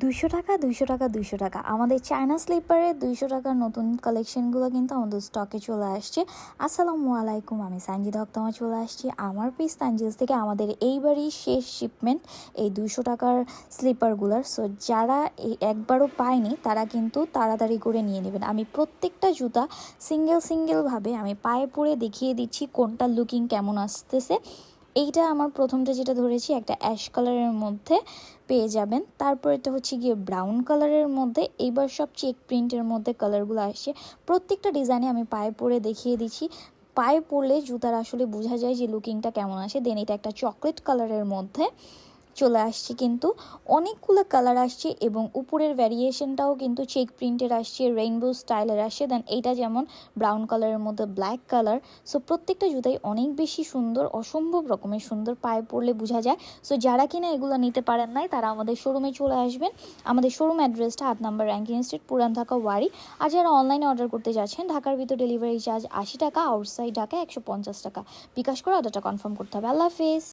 ৳২০০, ৳২০০, ৳২০০ আমাদের চায়না স্লিপারের ৳২০০ নতুন কালেকশনগুলো কিন্তু আমাদের স্টকে চলে আসছে। আসসালামু আলাইকুম, আমি সানজিদা আক্তার চলে আসছি আমার পেজ তানজিলস থেকে। আমাদের এইবারই শেষ শিপমেন্ট এই ৳২০০ স্লিপারগুলোর। সো যারা একবারও পায়নি তারা কিন্তু তাড়াতাড়ি করে নিয়ে নেবেন। আমি প্রত্যেকটা জুতা সিঙ্গেলভাবে আমি পায়ে পরে দেখিয়ে দিচ্ছি কোনটা লুকিং কেমন আসতেছে। এইটা আমার প্রথমটা যেটা ধরেছি একটা অ্যাশ কালারের মধ্যে পেয়ে যাবেন। তারপর এটা হচ্ছে গিয়ে ব্রাউন কালারের মধ্যে। এইবার সব চেক প্রিন্টের মধ্যে কালারগুলো আসছে। প্রত্যেকটা ডিজাইনে আমি পায়ে পরে দেখিয়ে দিচ্ছি। পায়ে পরলে জুতার আসলে বোঝা যায় যে লুকিংটা কেমন আসে। দেন এটা একটা চকলেট কালারের মধ্যে চলে আসছে, কিন্তু অনেকগুলো কালার আসছে এবং উপরের ভ্যারিয়েশনটাও কিন্তু চেক প্রিন্টের আসছে, রেইনবো স্টাইলের আসছে। দেন এইটা যেমন ব্রাউন কালারের মধ্যে ব্ল্যাক কালার। সো প্রত্যেকটা জুতাই অনেক বেশি সুন্দর, অসম্ভব রকমের সুন্দর, পায়ে পরলে বোঝা যায়। সো যারা কিনা এগুলো নিতে পারেন নাই তারা আমাদের শোরুমে চলে আসবেন। আমাদের শোরুম অ্যাড্রেসটা 8 নম্বর র্যাঙ্কিং স্ট্রিট, পুরান ঢাকা ওয়ারি। আর যারা অনলাইনে অর্ডার করতে যাচ্ছেন, ঢাকার ভিতর ডেলিভারি চার্জ ৳80, আউটসাইড ঢাকা ৳150। বিকাশ করে অর্ডারটা কনফার্ম করতে হবে। আল্লাহ হাফেজ।